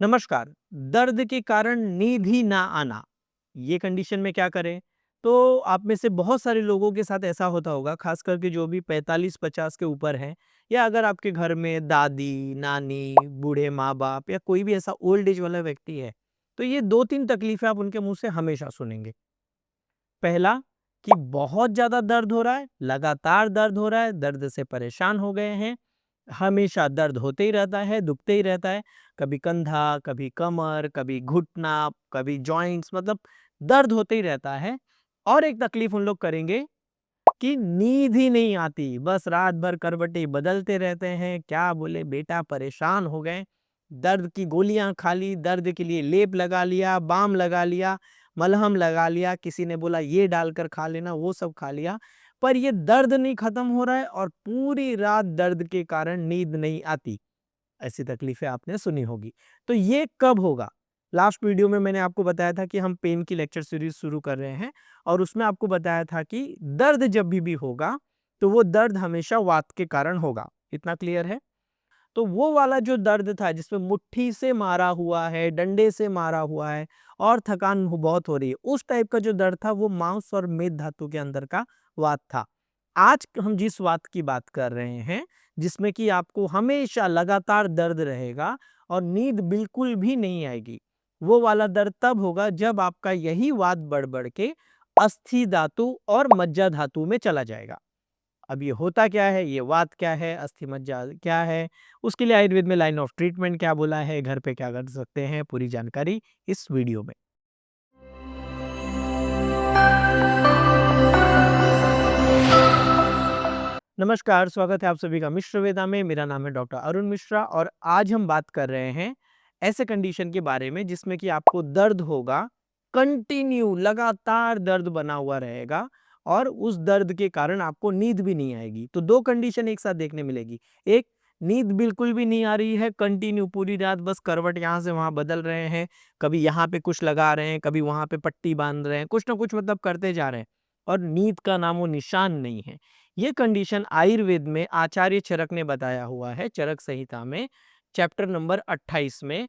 नमस्कार। दर्द के कारण नींद ही ना आना, ये कंडीशन में क्या करें? तो आप में से बहुत सारे लोगों के साथ ऐसा होता होगा, खास करके जो भी 45-50 के ऊपर हैं, या अगर आपके घर में दादी, नानी, बूढ़े माँ-बाप या कोई भी ऐसा ओल्ड एज वाला व्यक्ति है, तो ये 2-3 तकलीफ़ें आप उनके मुँह से हमेशा सुनेंगे। पहला कि बहुत ज़्यादा दर्द हो रहा है, लगातार दर्द हो रहा है, दर्द से परेशान हो गए हैं, हमेशा दर्द होते ही रहता है, दुखते ही रहता है, कभी कंधा, कभी कमर, कभी घुटना, कभी जॉइंट्स, मतलब दर्द होते ही रहता है। और एक तकलीफ उन लोग करेंगे कि नींद ही नहीं आती, बस रात भर करवटें बदलते रहते हैं, क्या बोले बेटा परेशान हो गए, दर्द की गोलियाँ खा ली, दर्द के लिए लेप लगा लिया, बाम लगा लिया, मलहम लगा लिया, किसी ने बोला ये डालकर खा लेना, वो सब खा लिया, पर ये दर्द नहीं खत्म हो रहा है और पूरी रात दर्द के कारण नींद नहीं आती। ऐसी तकलीफ़ें आपने सुनी होगी। तो ये कब होगा? लास्ट वीडियो में मैंने आपको बताया था कि हम पेन की लेक्चर सीरीज़ शुरू कर रहे हैं और उसमें आपको बताया था कि दर्द जब भी होगा, तो वो दर्द हमेशा वात के कारण होगा। इतना क्लियर है? तो वो वाला जो दर्द था जिसमें मुट्ठी से मारा हुआ है, डंडे से मारा हुआ है और थकान बहुत हो रही है, उस टाइप का जो दर्द था वो मांस और मेद धातु के अंदर का वात था। आज हम जिस वात की बात कर रहे हैं, जिसमें कि आपको हमेशा लगातार दर्द रहेगा और नींद बिल्कुल भी नहीं आएगी, वो वाला दर्द तब होगा जब आपका यही वात बढ़ के अस्थि धातु और मज्जा धातु में चला जाएगा। अब ये होता क्या है, ये वात क्या है, अस्थि मज्जा क्या है, उसके लिए आयुर्वेद में लाइन ऑफ ट्रीटमेंट क्या बोला है, घर पे क्या कर सकते हैं, पूरी जानकारी इस वीडियो में। नमस्कार, स्वागत है आप सभी का मिश्र वेदा में। मेरा नाम है डॉक्टर अरुण मिश्रा और आज हम बात कर रहे हैं ऐसे कंडीशन के बारे में जिसमें कि आपको दर्द होगा, कंटिन्यू लगातार दर्द बना हुआ रहेगा और उस दर्द के कारण आपको नींद भी नहीं आएगी। तो 2 कंडीशन एक साथ देखने मिलेगी। एक, नींद बिल्कुल भी नहीं आ रही है, कंटिन्यू पूरी रात बस करवट यहाँ से वहाँ बदल रहे हैं, कभी यहाँ पे कुछ लगा रहे हैं, कभी वहाँ पे पट्टी बाँध रहे हैं, कुछ ना कुछ मतलब करते जा रहे हैं और नींद का नामो-निशान नहीं है। ये कंडीशन आयुर्वेद में आचार्य चरक ने बताया हुआ है, चरक संहिता में चैप्टर नंबर 28 में।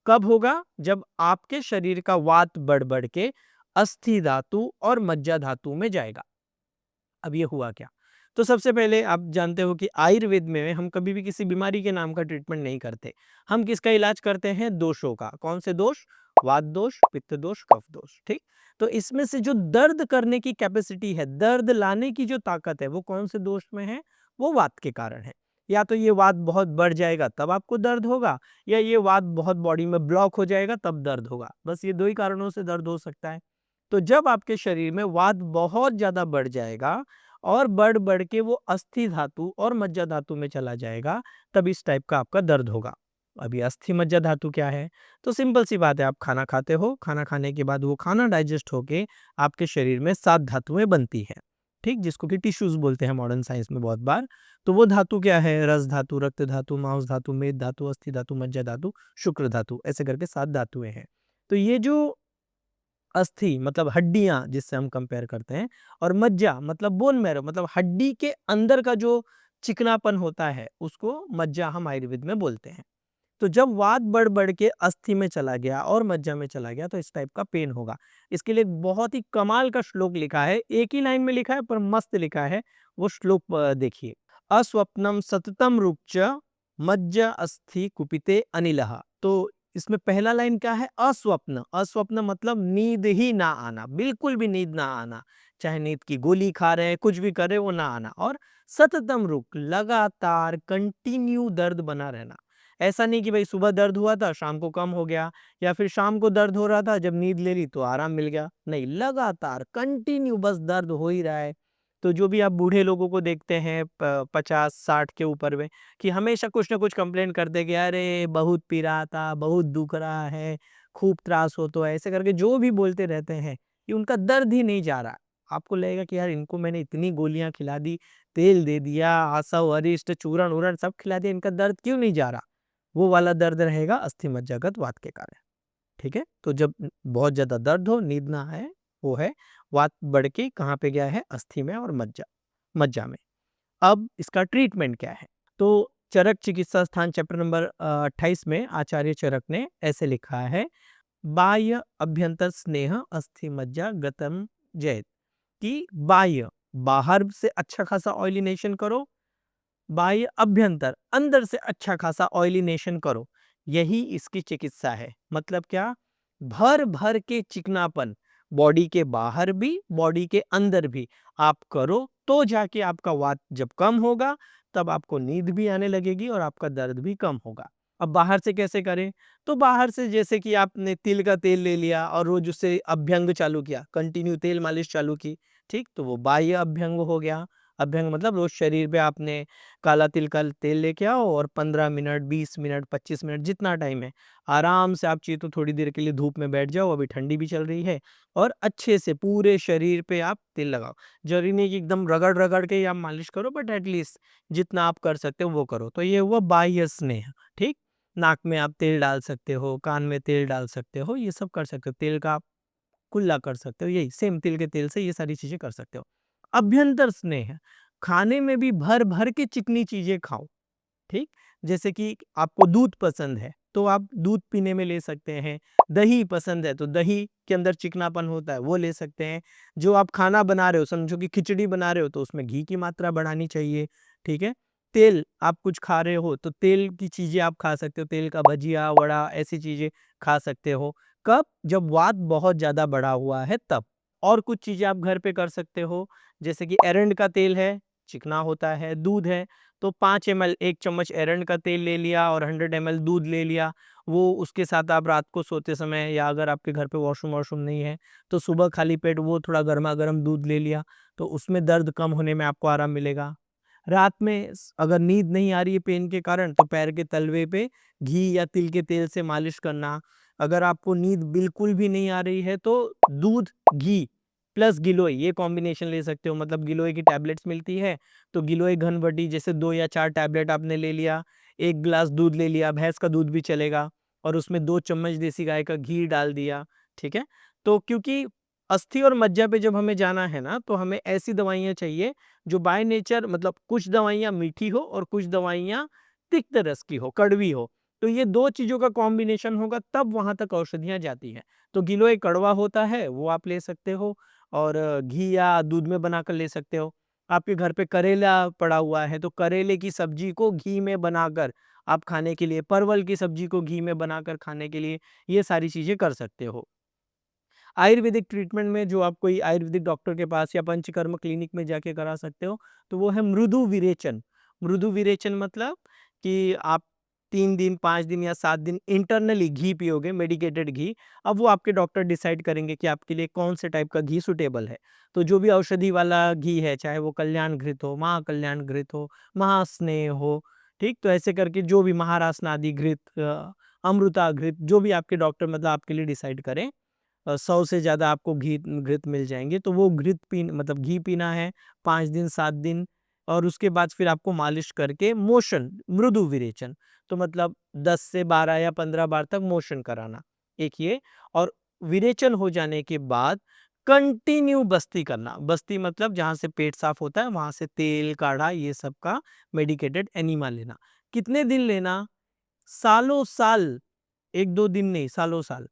कब होगा? जब आपके शरीर का वात बढ़ के अस्थि धातु और मज्जा धातु में जाएगा। अब ये हुआ क्या? तो सबसे पहले आप जानते हो कि आयुर्वेद में हम कभी भी किसी बीमारी के नाम का ट्रीटमेंट नहीं करते। हम किसका इलाज करते हैं? दोषों का। कौन से दोष? वात दोष, पित्त दोष, कफ दोष, ठीक? तो इसमें से जो दर्द करने की कैपेसिटी है, दर्द लाने की जो ताकत है, वो कौन से दोष में है? वो वात के कारण है। या तो ये वात बहुत बढ़ जाएगा तब आपको दर्द होगा, या ये वात बहुत बॉडी में ब्लॉक हो जाएगा तब दर्द होगा। बस ये 2 ही कारणों से दर्द हो सकता है। तो जब आपके शरीर में वात बहुत ज़्यादा बढ़ जाएगा और बढ़ के वो अस्थि धातु और मज्जा धातु में चला जाएगा, तब इस टाइप का आपका दर्द होगा। अब ये अस्थि मज्जा धातु क्या है? तो सिंपल सी बात है, आप खाना खाते हो, खाना खाने के बाद वो खाना डाइजेस्ट होके आपके शरीर में 7 धातुएँ बनती हैं, ठीक? जिसको कि टिश्यूज़ बोलते हैं मॉडर्न साइंस में बहुत बार। तो वो धातु क्या है? रस धातु, रक्त धातु, मांस धातु, मेद धातु, अस्थि धातु, मज्जा धातु, शुक्र धातु, ऐसे करके 7 धातुएँ हैं। तो ये जो अस्थि मतलब हड्डियाँ जिससे हम कंपेयर करते हैं, और मज्जा मतलब बोन मैरो मतलब हड्डी के अंदर का जो चिकनापन होता है, उसको मज्जा हम आयुर्वेद में बोलते हैं। तो जब वात बढ़ के अस्थि में चला गया और मज्जा में चला गया तो इस टाइप का पेन होगा। इसके लिए एक बहुत ही कमाल का श्लोक लिखा है, एक ही लाइन में लिखा है पर मस्त लिखा है। वो श्लोक देखिए। अस्वप्नम सततम रूपच मज्जा अस्थि कुपिते अनिलः। तो इसमें पहला लाइन क्या है? अस्वप्न। अस्वप्न मतलब नींद ही ना आना, बिल्कुल भी नींद ना आना। चाहे नींद की गोली खा रहे हैं, कुछ भी कर रहे हैं, वो ना आना। और सततम रुक, लगातार कंटिन्यू दर्द बना रहना। ऐसा नहीं कि भाई सुबह दर्द हुआ था, शाम को कम हो गया, या फिर शाम को दर्द हो रहा था, जब नींद ले ली तो आराम मिल गया। नहीं, लगातार कंटिन्यू बस दर्द हो ही रहा है। तो जो भी आप बूढ़े लोगों को देखते हैं 50-60 के ऊपर में, कि हमेशा कुछ ना कुछ कंप्लेंट करते कि अरे बहुत पिराता, बहुत दुख रहा है, खूब त्रास हो, तो ऐसे करके जो भी बोलते रहते हैं कि उनका दर्द ही नहीं जा रहा। आपको लगेगा कि यार इनको मैंने इतनी गोलियां खिला दी, तेल दे दिया, आसव अरिष्ट चूर्ण उरण सब खिला दिया, इनका दर्द क्यों नहीं जा रहा? वो वाला दर्द रहेगा अस्थि मज्जागत वात के कारण। ठीक है? तो जब बहुत ज़्यादा दर्द हो, नींद ना आए, वो है वात बढ़ के कहाँ पे गया है? अस्थि में और मज्जा मज्जा में। अब इसका ट्रीटमेंट क्या है? तो चरक चिकित्सा स्थान चैप्टर नंबर 28 में आचार्य चरक ने ऐसे लिखा है, बाह्य अभ्यंतर स्नेह अस्थि मज्जा गतम जयत, कि बाह्य बाहर से अच्छा खासा ऑयलिनेशन करो, बाह्य अभ्यंतर अंदर से अच्छा खासा ऑयलिनेशन करो, यही इसकी चिकित्सा है। मतलब क्या, भर भर के चिकनापन बॉडी के बाहर भी बॉडी के अंदर भी आप करो, तो जाके आपका वात जब कम होगा तब आपको नींद भी आने लगेगी और आपका दर्द भी कम होगा। अब बाहर से कैसे करें, तो बाहर से जैसे कि आपने तिल का तेल ले लिया और रोज उससे अभ्यंग चालू किया, कंटिन्यू तेल मालिश चालू की, ठीक, तो वो बाह्य अभ्यंग हो गया। अभ्यंग मतलब रोज शरीर पे आपने काला तिल का तेल लेके आओ और 15 मिनट 20 मिनट 25 मिनट जितना टाइम है आराम से आप चाहिए तो थोड़ी देर के लिए धूप में बैठ जाओ, अभी ठंडी भी चल रही है, और अच्छे से पूरे शरीर पे आप तेल लगाओ। जरूरी नहीं कि एकदम रगड़ रगड़ के ही आप मालिश करो, बट एटलीस्ट जितना आप कर सकते हो वो करो। तो ये हुआ बाह्य स्नेह, ठीक। नाक में आप तेल डाल सकते हो, कान में तेल डाल सकते हो, ये सब कर सकते हो, तेल का आप कुल्ला कर सकते हो, यही सेम तिल के तेल से ये सारी चीजें कर सकते हो। अभ्यंतर स्नेह, खाने में भी भर भर के चिकनी चीजें खाओ, ठीक। जैसे कि आपको दूध पसंद है तो आप दूध पीने में ले सकते हैं, दही पसंद है तो दही के अंदर चिकनापन होता है वो ले सकते हैं। जो आप खाना बना रहे हो, समझो कि खिचड़ी बना रहे हो, तो उसमें घी की मात्रा बढ़ानी चाहिए, ठीक है। तेल आप कुछ खा रहे हो तो तेल की चीजें आप खा सकते हो, तेल का भजिया वड़ा ऐसी चीजें खा सकते हो। कब, जब वात बहुत ज्यादा बढ़ा हुआ है तब। और कुछ चीजें आप घर पे कर सकते हो, जैसे कि एरंड का तेल है, चिकना होता है, दूध है, तो 5 ml 1 चम्मच एरंड का तेल ले लिया और 100 ml दूध ले लिया, वो उसके साथ आप रात को सोते समय, या अगर आपके घर पे वॉशरूम वॉशरूम नहीं है तो सुबह खाली पेट वो थोड़ा गर्मा गर्म दूध ले लिया, तो उसमें दर्द कम होने में आपको आराम मिलेगा। रात में अगर नींद नहीं आ रही है पेन के कारण, तो पैर के तलवे पे घी या तिल के तेल से मालिश करना। अगर आपको नींद बिल्कुल भी नहीं आ रही है तो दूध घी प्लस गिलोय ये कॉम्बिनेशन ले सकते हो, मतलब गिलोय की टैबलेट्स मिलती है, तो गिलोय घनबटी जैसे 2 या 4 टैबलेट आपने ले लिया, 1 गिलास दूध ले लिया, भैंस का दूध भी चलेगा, और उसमें 2 चम्मच देसी गाय का घी डाल दिया, ठीक है। तो क्योंकि अस्थि और मज्जा पे जब हमें जाना है ना, तो हमें ऐसी दवाइयाँ चाहिए जो बाय नेचर, मतलब कुछ दवाइयाँ मीठी हो और कुछ दवाइयाँ तिक्त रस की हो, कड़वी हो, तो ये दो चीजों का कॉम्बिनेशन होगा तब वहां तक औषधियां जाती हैं। तो गिलोय कड़वा होता है वो आप ले सकते हो, और घी या दूध में बनाकर ले सकते हो। आपके घर पे करेला पड़ा हुआ है तो करेले की सब्जी को घी में बनाकर आप खाने के लिए, परवल की सब्जी को घी में बनाकर खाने के लिए, ये सारी चीजें कर सकते हो। आयुर्वेदिक ट्रीटमेंट में जो आप कोई आयुर्वेदिक डॉक्टर के पास या पंचकर्म क्लिनिक में जाके करा सकते हो, तो वो है मृदु विरेचन। मृदु विरेचन मतलब कि आप 3 दिन 5 दिन या 7 दिन इंटरनली घी पियोगे, मेडिकेटेड घी। अब वो आपके डॉक्टर डिसाइड करेंगे कि आपके लिए कौन से टाइप का घी सुटेबल है। तो जो भी औषधि वाला घी है, चाहे वो कल्याण घृत हो, महाकल्याण घृत हो, महास्नेह हो, ठीक, तो ऐसे करके जो भी महारासना आदि घृत, अमृता घृत, जो भी आपके डॉक्टर मतलब आपके लिए डिसाइड करें, 100 से ज़्यादा आपको घी घृत मिल जाएँगे, तो वो घृत मतलब घी पीना है 5 दिन 7 दिन, और उसके बाद फिर आपको मालिश करके मोशन, मृदु विरेचन, तो मतलब 10 से 12 या 15 बार तक मोशन कराना, एक ये। और विरेचन हो जाने के बाद कंटिन्यू बस्ती करना। बस्ती मतलब जहाँ से पेट साफ होता है वहाँ से तेल, काढ़ा ये सब का मेडिकेटेड एनिमा लेना। कितने दिन लेना? सालों साल, 1-2 दिन नहीं, सालों साल।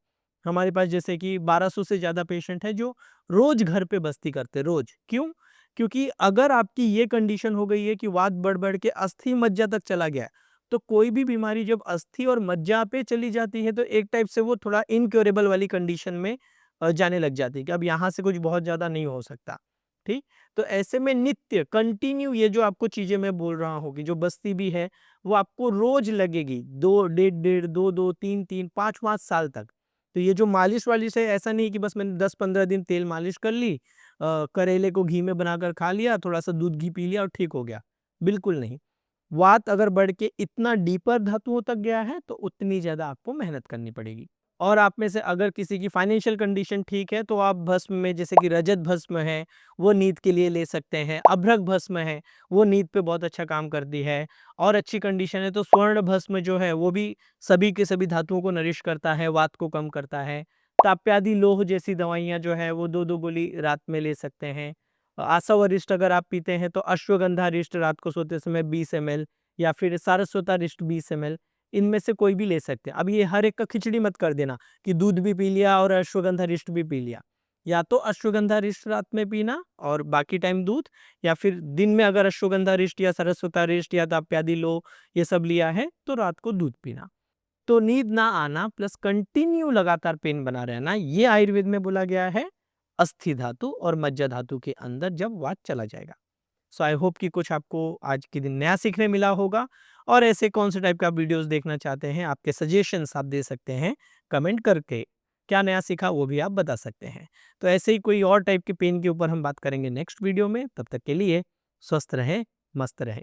हमारे पास जैसे कि 1200 से ज़्यादा पेशेंट हैं जो रोज घर पे बस्ती करते हैं, रोज। क्यों? क्योंकि अगर आपकी ये कंडीशन हो गई है कि वात बढ़-बढ़ के अस्थि मज्जा तक चला गया है, तो कोई भी बीमारी जब अस्थि और मज्जा पे चली जाती है तो एक टाइप से वो थोड़ा इनक्योरेबल वाली कंडीशन में जाने लग जाती है कि अब यहाँ से कुछ बहुत ज़्यादा नहीं हो सकता, ठीक? तो ऐसे में नित्य कंटिन्यू ये जो आपको चीज़ें मैं बोल रहा हूँ कि जो बस्ती भी है, वो आपको रोज लगेगी, 2 डेढ़-डेढ़, 2-2, 3-3, 5-5 साल तक। तो ये जो मालिश-वालिश है, ऐसा नहीं कि बस मैंने 10-15 दिन तेल मालिश कर ली, करेले को घी में बनाकर खा लिया, थोड़ा-सा दूध घी पी लिया और ठीक हो गया। बिल्कुल नहीं। वात अगर बढ़ के इतना डीपर धातुओं तक गया है, तो उतनी ज़्यादा आपको मेहनत करनी पड़ेगी। और आप में से अगर किसी की फाइनेंशियल कंडीशन ठीक है, तो आप भस्म में जैसे कि रजत भस्म है, वो नींद के लिए ले सकते हैं। अभ्रक भस्म है, वो नींद पे बहुत अच्छा काम करती है। और अच्छी कंडीशन है तो स्वर्ण भस्म जो है, वो भी सभी के सभी धातुओं को नरिश करता है, वात को कम करता है। ताप्यादि लोह जैसी दवाइयाँ जो है, वो 2-2 गोली रात में ले सकते हैं। आसव अरिष्ट अगर आप पीते हैं, तो अश्वगंधा अरिष्ट रात को सोते समय 20 ml या फिर सारस्वता-रिष्ट 20 ml, इनमें से कोई भी ले सकते हैं। अब ये हर एक का खिचड़ी मत कर देना कि दूध भी पी लिया और अश्वगंधा-रिष्ट भी पी लिया। या तो अश्वगंधा-रिष्ट रात में पीना और बाकी टाइम दूध, या फिर दिन में अगर अश्वगंधा-रिष्ट या सरस्वता-रिष्ट या दाप्यादिलो ये सब लिया है तो रात को दूध पीना। तो नींद ना आना प्लस कंटिन्यू लगातार पेन बना रहना, ये आयुर्वेद में बोला गया है अस्थि धातु और मज्जा धातु के अंदर जब वात चला जाएगा। सो आई होप कि कुछ आपको आज के दिन नया सीखने मिला होगा। और ऐसे कौन से टाइप का वीडियोस देखना चाहते हैं, आपके सजेशंस आप दे सकते हैं कमेंट करके। क्या नया सीखा वो भी आप बता सकते हैं। तो ऐसे ही कोई और टाइप के पेन के ऊपर हम बात करेंगे नेक्स्ट वीडियो में। तब तक के लिए स्वस्थ रहे, मस्त रहे।